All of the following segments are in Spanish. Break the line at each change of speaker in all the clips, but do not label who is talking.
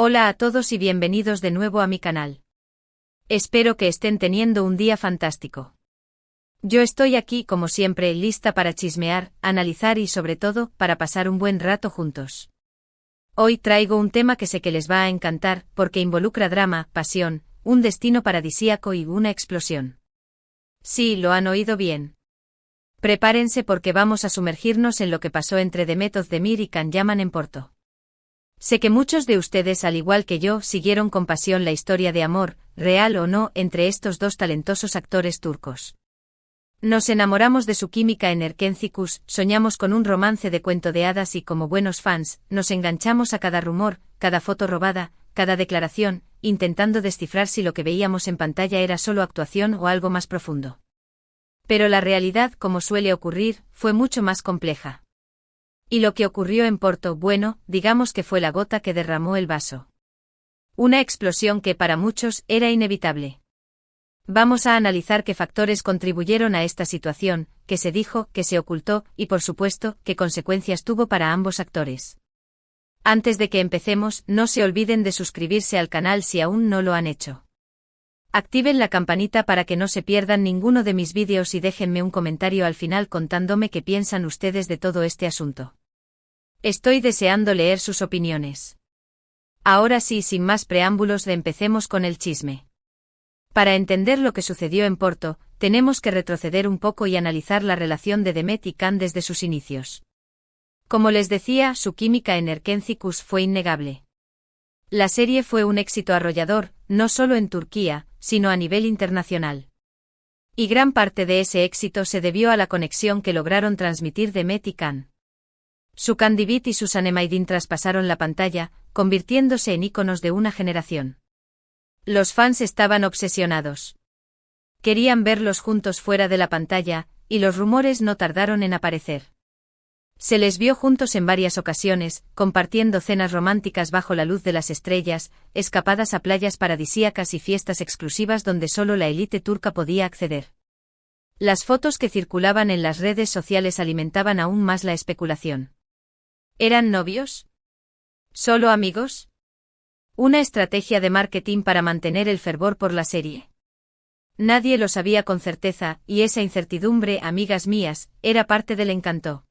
Hola a todos y bienvenidos de nuevo a mi canal. Espero que estén teniendo un día fantástico. Yo estoy aquí como siempre lista para chismear, analizar y sobre todo para pasar un buen rato juntos. Hoy traigo un tema que sé que les va a encantar porque involucra drama, pasión, un destino paradisíaco y una explosión. Sí, lo han oído bien. Prepárense porque vamos a sumergirnos en lo que pasó entre Demet Özdemir y Can Yaman en Porto. Sé que muchos de ustedes, al igual que yo, siguieron con pasión la historia de amor, real o no, entre estos dos talentosos actores turcos. Nos enamoramos de su química en Erkenci, soñamos con un romance de cuento de hadas y como buenos fans, nos enganchamos a cada rumor, cada foto robada, cada declaración, intentando descifrar si lo que veíamos en pantalla era solo actuación o algo más profundo. Pero la realidad, como suele ocurrir, fue mucho más compleja. Y lo que ocurrió en Porto, bueno, digamos que fue la gota que derramó el vaso. Una explosión que para muchos era inevitable. Vamos a analizar qué factores contribuyeron a esta situación, qué se dijo, qué se ocultó, y por supuesto, qué consecuencias tuvo para ambos actores. Antes de que empecemos, no se olviden de suscribirse al canal si aún no lo han hecho. Activen la campanita para que no se pierdan ninguno de mis vídeos y déjenme un comentario al final contándome qué piensan ustedes de todo este asunto. Estoy deseando leer sus opiniones. Ahora sí, sin más preámbulos, empecemos con el chisme. Para entender lo que sucedió en Porto, tenemos que retroceder un poco y analizar la relación de Demet y Can desde sus inicios. Como les decía, su química en Erkenci fue innegable. La serie fue un éxito arrollador, no solo en Turquía, sino a nivel internacional. Y gran parte de ese éxito se debió a la conexión que lograron transmitir Demet y Can. Su Candivit y Susan Emaydin traspasaron la pantalla, convirtiéndose en íconos de una generación. Los fans estaban obsesionados. Querían verlos juntos fuera de la pantalla, y los rumores no tardaron en aparecer. Se les vio juntos en varias ocasiones, compartiendo cenas románticas bajo la luz de las estrellas, escapadas a playas paradisíacas y fiestas exclusivas donde solo la élite turca podía acceder. Las fotos que circulaban en las redes sociales alimentaban aún más la especulación. ¿Eran novios? ¿Solo amigos? ¿Una estrategia de marketing para mantener el fervor por la serie? Nadie lo sabía con certeza, y esa incertidumbre, amigas mías, era parte del encanto.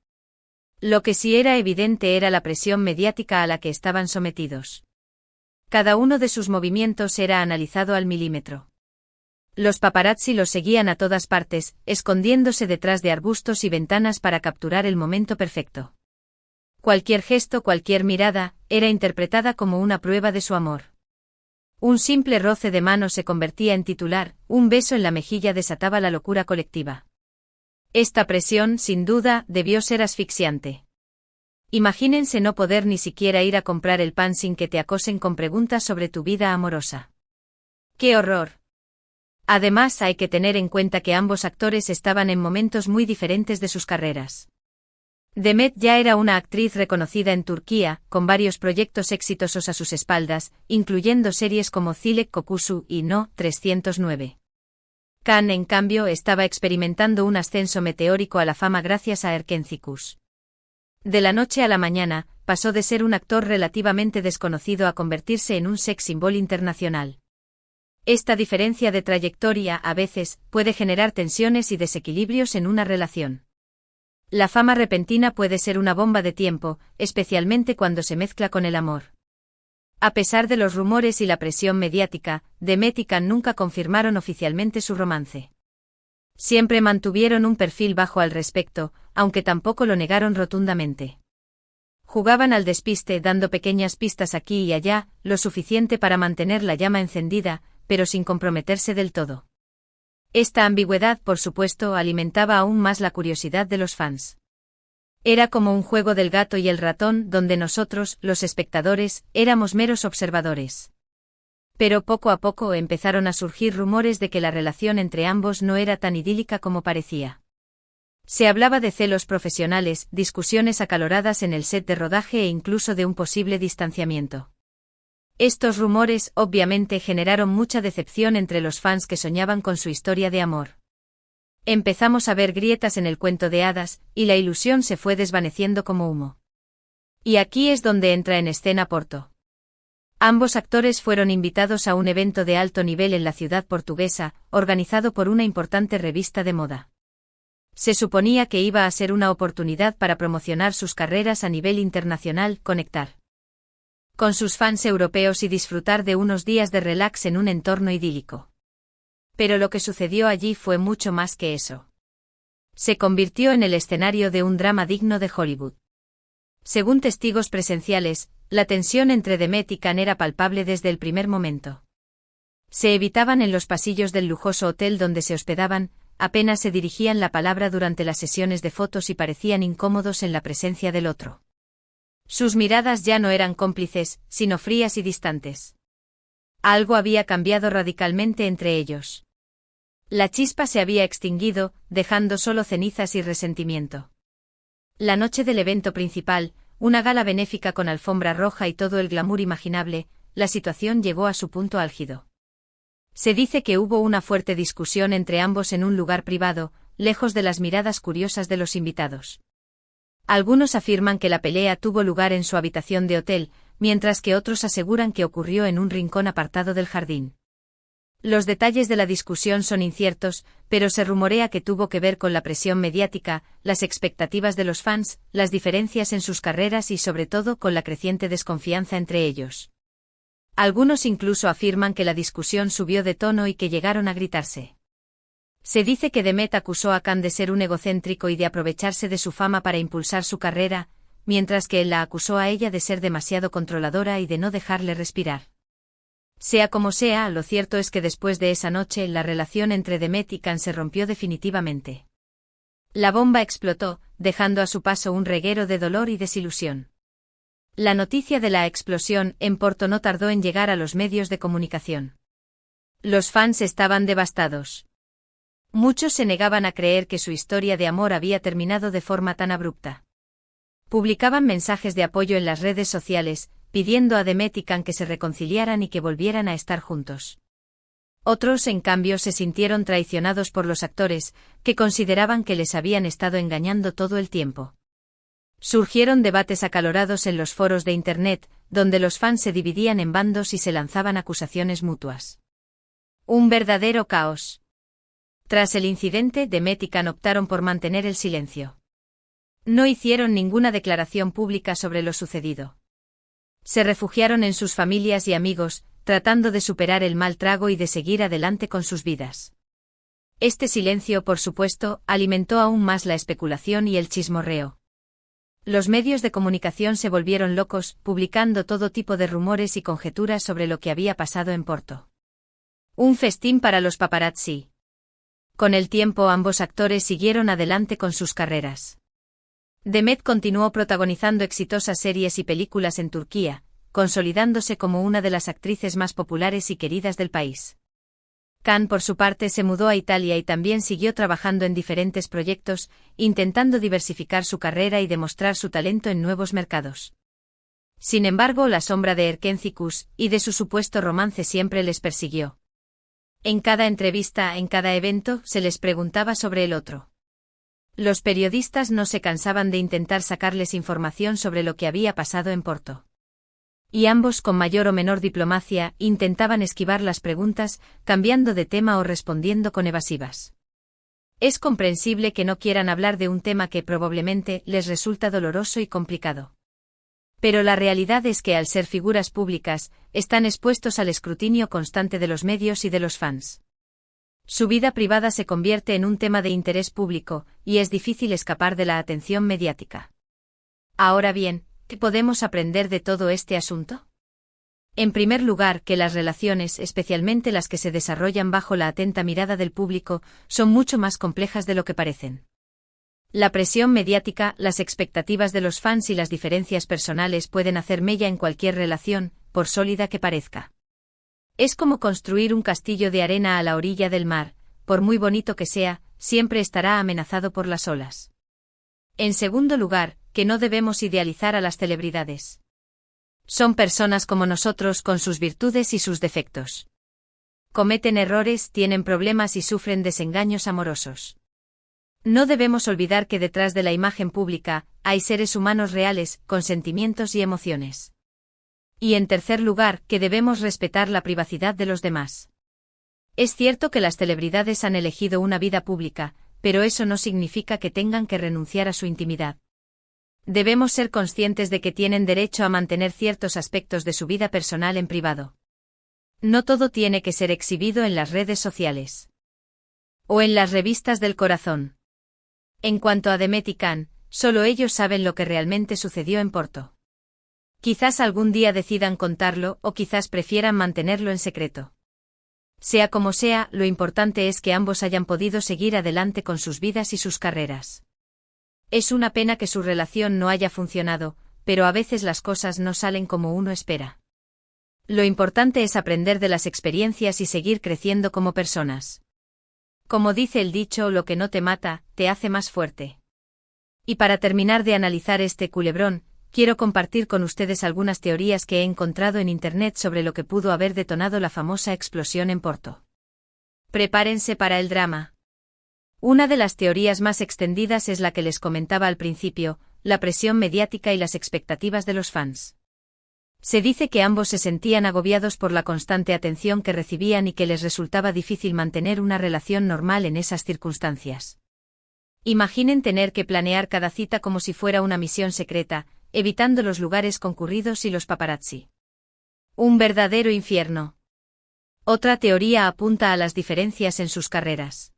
Lo que sí era evidente era la presión mediática a la que estaban sometidos. Cada uno de sus movimientos era analizado al milímetro. Los paparazzi los seguían a todas partes, escondiéndose detrás de arbustos y ventanas para capturar el momento perfecto. Cualquier gesto, cualquier mirada, era interpretada como una prueba de su amor. Un simple roce de mano se convertía en titular, un beso en la mejilla desataba la locura colectiva. Esta presión, sin duda, debió ser asfixiante. Imagínense no poder ni siquiera ir a comprar el pan sin que te acosen con preguntas sobre tu vida amorosa. ¡Qué horror! Además, hay que tener en cuenta que ambos actores estaban en momentos muy diferentes de sus carreras. Demet ya era una actriz reconocida en Turquía, con varios proyectos exitosos a sus espaldas, incluyendo series como Zilek Kokusu y No. 309. Can, en cambio, estaba experimentando un ascenso meteórico a la fama gracias a Erkenci. De la noche a la mañana, pasó de ser un actor relativamente desconocido a convertirse en un sex symbol internacional. Esta diferencia de trayectoria, a veces, puede generar tensiones y desequilibrios en una relación. La fama repentina puede ser una bomba de tiempo, especialmente cuando se mezcla con el amor. A pesar de los rumores y la presión mediática, Demet y Can nunca confirmaron oficialmente su romance. Siempre mantuvieron un perfil bajo al respecto, aunque tampoco lo negaron rotundamente. Jugaban al despiste dando pequeñas pistas aquí y allá, lo suficiente para mantener la llama encendida, pero sin comprometerse del todo. Esta ambigüedad, por supuesto, alimentaba aún más la curiosidad de los fans. Era como un juego del gato y el ratón donde nosotros, los espectadores, éramos meros observadores. Pero poco a poco empezaron a surgir rumores de que la relación entre ambos no era tan idílica como parecía. Se hablaba de celos profesionales, discusiones acaloradas en el set de rodaje e incluso de un posible distanciamiento. Estos rumores, obviamente, generaron mucha decepción entre los fans que soñaban con su historia de amor. Empezamos a ver grietas en el cuento de hadas, y la ilusión se fue desvaneciendo como humo. Y aquí es donde entra en escena Porto. Ambos actores fueron invitados a un evento de alto nivel en la ciudad portuguesa, organizado por una importante revista de moda. Se suponía que iba a ser una oportunidad para promocionar sus carreras a nivel internacional, conectar con sus fans europeos y disfrutar de unos días de relax en un entorno idílico. Pero lo que sucedió allí fue mucho más que eso. Se convirtió en el escenario de un drama digno de Hollywood. Según testigos presenciales, la tensión entre Demet y Can era palpable desde el primer momento. Se evitaban en los pasillos del lujoso hotel donde se hospedaban, apenas se dirigían la palabra durante las sesiones de fotos y parecían incómodos en la presencia del otro. Sus miradas ya no eran cómplices, sino frías y distantes. Algo había cambiado radicalmente entre ellos. La chispa se había extinguido, dejando solo cenizas y resentimiento. La noche del evento principal, una gala benéfica con alfombra roja y todo el glamour imaginable, la situación llegó a su punto álgido. Se dice que hubo una fuerte discusión entre ambos en un lugar privado, lejos de las miradas curiosas de los invitados. Algunos afirman que la pelea tuvo lugar en su habitación de hotel, mientras que otros aseguran que ocurrió en un rincón apartado del jardín. Los detalles de la discusión son inciertos, pero se rumorea que tuvo que ver con la presión mediática, las expectativas de los fans, las diferencias en sus carreras y sobre todo con la creciente desconfianza entre ellos. Algunos incluso afirman que la discusión subió de tono y que llegaron a gritarse. Se dice que Demet acusó a Can de ser un egocéntrico y de aprovecharse de su fama para impulsar su carrera, mientras que él la acusó a ella de ser demasiado controladora y de no dejarle respirar. Sea como sea, lo cierto es que después de esa noche la relación entre Demet y Can se rompió definitivamente. La bomba explotó, dejando a su paso un reguero de dolor y desilusión. La noticia de la explosión en Porto no tardó en llegar a los medios de comunicación. Los fans estaban devastados. Muchos se negaban a creer que su historia de amor había terminado de forma tan abrupta. Publicaban mensajes de apoyo en las redes sociales, pidiendo a Demet y Can que se reconciliaran y que volvieran a estar juntos. Otros, en cambio, se sintieron traicionados por los actores, que consideraban que les habían estado engañando todo el tiempo. Surgieron debates acalorados en los foros de Internet, donde los fans se dividían en bandos y se lanzaban acusaciones mutuas. Un verdadero caos. Tras el incidente, Demet y Can optaron por mantener el silencio. No hicieron ninguna declaración pública sobre lo sucedido. Se refugiaron en sus familias y amigos, tratando de superar el mal trago y de seguir adelante con sus vidas. Este silencio, por supuesto, alimentó aún más la especulación y el chismorreo. Los medios de comunicación se volvieron locos, publicando todo tipo de rumores y conjeturas sobre lo que había pasado en Porto. Un festín para los paparazzi. Con el tiempo ambos actores siguieron adelante con sus carreras. Demet continuó protagonizando exitosas series y películas en Turquía, consolidándose como una de las actrices más populares y queridas del país. Can, por su parte, se mudó a Italia y también siguió trabajando en diferentes proyectos, intentando diversificar su carrera y demostrar su talento en nuevos mercados. Sin embargo, la sombra de Erkencikus y de su supuesto romance siempre les persiguió. En cada entrevista, en cada evento, se les preguntaba sobre el otro. Los periodistas no se cansaban de intentar sacarles información sobre lo que había pasado en Porto. Y ambos, con mayor o menor diplomacia, intentaban esquivar las preguntas, cambiando de tema o respondiendo con evasivas. Es comprensible que no quieran hablar de un tema que probablemente les resulta doloroso y complicado. Pero la realidad es que al ser figuras públicas, están expuestos al escrutinio constante de los medios y de los fans. Su vida privada se convierte en un tema de interés público, y es difícil escapar de la atención mediática. Ahora bien, ¿qué podemos aprender de todo este asunto? En primer lugar, que las relaciones, especialmente las que se desarrollan bajo la atenta mirada del público, son mucho más complejas de lo que parecen. La presión mediática, las expectativas de los fans y las diferencias personales pueden hacer mella en cualquier relación, por sólida que parezca. Es como construir un castillo de arena a la orilla del mar, por muy bonito que sea, siempre estará amenazado por las olas. En segundo lugar, que no debemos idealizar a las celebridades. Son personas como nosotros con sus virtudes y sus defectos. Cometen errores, tienen problemas y sufren desengaños amorosos. No debemos olvidar que detrás de la imagen pública, hay seres humanos reales, con sentimientos y emociones. Y en tercer lugar, que debemos respetar la privacidad de los demás. Es cierto que las celebridades han elegido una vida pública, pero eso no significa que tengan que renunciar a su intimidad. Debemos ser conscientes de que tienen derecho a mantener ciertos aspectos de su vida personal en privado. No todo tiene que ser exhibido en las redes sociales. O en las revistas del corazón. En cuanto a Demet y Can, solo ellos saben lo que realmente sucedió en Porto. Quizás algún día decidan contarlo o quizás prefieran mantenerlo en secreto. Sea como sea, lo importante es que ambos hayan podido seguir adelante con sus vidas y sus carreras. Es una pena que su relación no haya funcionado, pero a veces las cosas no salen como uno espera. Lo importante es aprender de las experiencias y seguir creciendo como personas. Como dice el dicho, lo que no te mata, te hace más fuerte. Y para terminar de analizar este culebrón, quiero compartir con ustedes algunas teorías que he encontrado en Internet sobre lo que pudo haber detonado la famosa explosión en Porto. Prepárense para el drama. Una de las teorías más extendidas es la que les comentaba al principio, la presión mediática y las expectativas de los fans. Se dice que ambos se sentían agobiados por la constante atención que recibían y que les resultaba difícil mantener una relación normal en esas circunstancias. Imaginen tener que planear cada cita como si fuera una misión secreta, evitando los lugares concurridos y los paparazzi. Un verdadero infierno. Otra teoría apunta a las diferencias en sus carreras.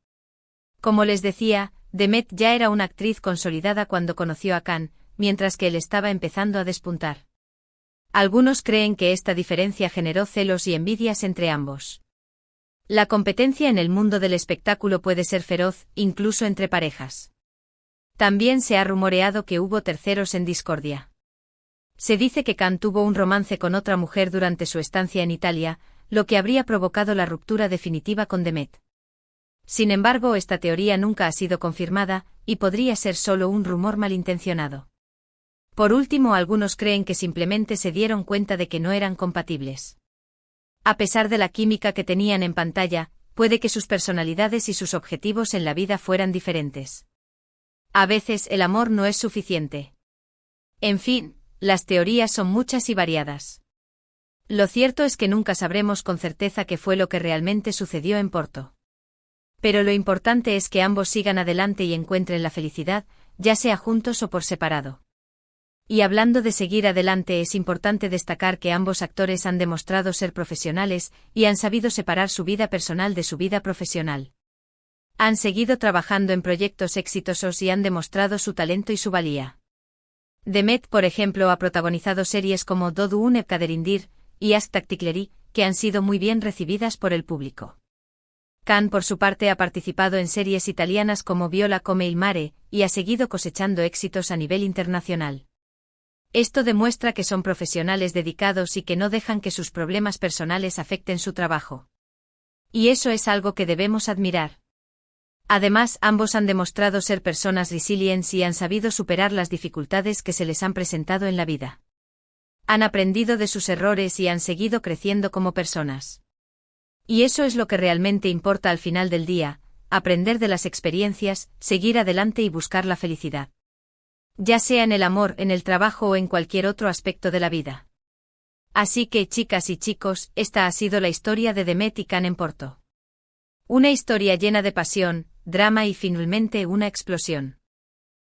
Como les decía, Demet ya era una actriz consolidada cuando conoció a Can, mientras que él estaba empezando a despuntar. Algunos creen que esta diferencia generó celos y envidias entre ambos. La competencia en el mundo del espectáculo puede ser feroz, incluso entre parejas. También se ha rumoreado que hubo terceros en discordia. Se dice que Can tuvo un romance con otra mujer durante su estancia en Italia, lo que habría provocado la ruptura definitiva con Demet. Sin embargo, esta teoría nunca ha sido confirmada, y podría ser solo un rumor malintencionado. Por último, algunos creen que simplemente se dieron cuenta de que no eran compatibles. A pesar de la química que tenían en pantalla, puede que sus personalidades y sus objetivos en la vida fueran diferentes. A veces el amor no es suficiente. En fin, las teorías son muchas y variadas. Lo cierto es que nunca sabremos con certeza qué fue lo que realmente sucedió en Porto. Pero lo importante es que ambos sigan adelante y encuentren la felicidad, ya sea juntos o por separado. Y hablando de seguir adelante, es importante destacar que ambos actores han demostrado ser profesionales y han sabido separar su vida personal de su vida profesional. Han seguido trabajando en proyectos exitosos y han demostrado su talento y su valía. Demet, por ejemplo, ha protagonizado series como Dodun Evkaderindir y Ask Taktikleri, que han sido muy bien recibidas por el público. Can, por su parte, ha participado en series italianas como Viola come il mare y ha seguido cosechando éxitos a nivel internacional. Esto demuestra que son profesionales dedicados y que no dejan que sus problemas personales afecten su trabajo. Y eso es algo que debemos admirar. Además, ambos han demostrado ser personas resilientes y han sabido superar las dificultades que se les han presentado en la vida. Han aprendido de sus errores y han seguido creciendo como personas. Y eso es lo que realmente importa al final del día, aprender de las experiencias, seguir adelante y buscar la felicidad. Ya sea en el amor, en el trabajo o en cualquier otro aspecto de la vida. Así que, chicas y chicos, esta ha sido la historia de Demet y Can en Porto. Una historia llena de pasión, drama y finalmente una explosión.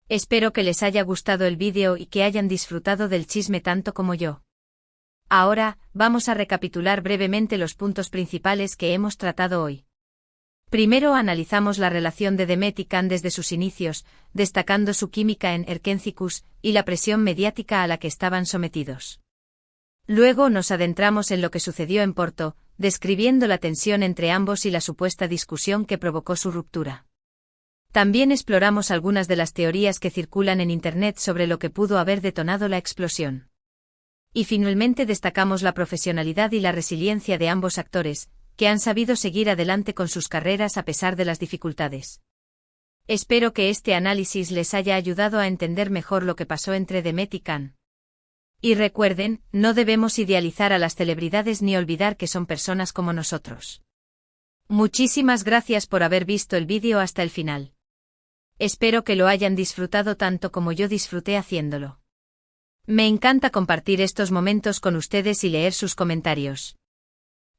Espero que les haya gustado el vídeo y que hayan disfrutado del chisme tanto como yo. Ahora, vamos a recapitular brevemente los puntos principales que hemos tratado hoy. Primero analizamos la relación de Demet y Can desde sus inicios, destacando su química en Erkencicus y la presión mediática a la que estaban sometidos. Luego nos adentramos en lo que sucedió en Porto, describiendo la tensión entre ambos y la supuesta discusión que provocó su ruptura. También exploramos algunas de las teorías que circulan en Internet sobre lo que pudo haber detonado la explosión. Y finalmente destacamos la profesionalidad y la resiliencia de ambos actores, que han sabido seguir adelante con sus carreras a pesar de las dificultades. Espero que este análisis les haya ayudado a entender mejor lo que pasó entre Demet y Can. Y recuerden, no debemos idealizar a las celebridades ni olvidar que son personas como nosotros. Muchísimas gracias por haber visto el vídeo hasta el final. Espero que lo hayan disfrutado tanto como yo disfruté haciéndolo. Me encanta compartir estos momentos con ustedes y leer sus comentarios.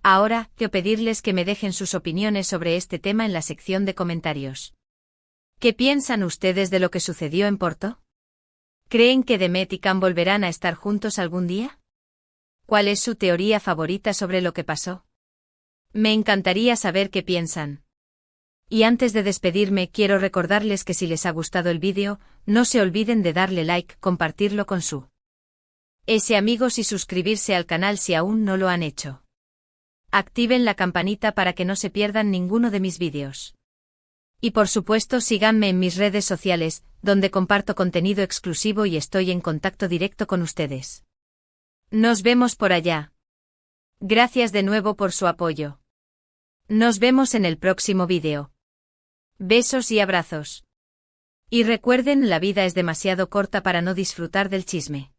Ahora, quiero pedirles que me dejen sus opiniones sobre este tema en la sección de comentarios. ¿Qué piensan ustedes de lo que sucedió en Porto? ¿Creen que Demet y Cam volverán a estar juntos algún día? ¿Cuál es su teoría favorita sobre lo que pasó? Me encantaría saber qué piensan. Y antes de despedirme, quiero recordarles que si les ha gustado el vídeo, no se olviden de darle like, compartirlo con su amigos y suscribirse al canal si aún no lo han hecho. Activen la campanita para que no se pierdan ninguno de mis vídeos. Y por supuesto síganme en mis redes sociales, donde comparto contenido exclusivo y estoy en contacto directo con ustedes. Nos vemos por allá. Gracias de nuevo por su apoyo. Nos vemos en el próximo vídeo. Besos y abrazos. Y recuerden, la vida es demasiado corta para no disfrutar del chisme.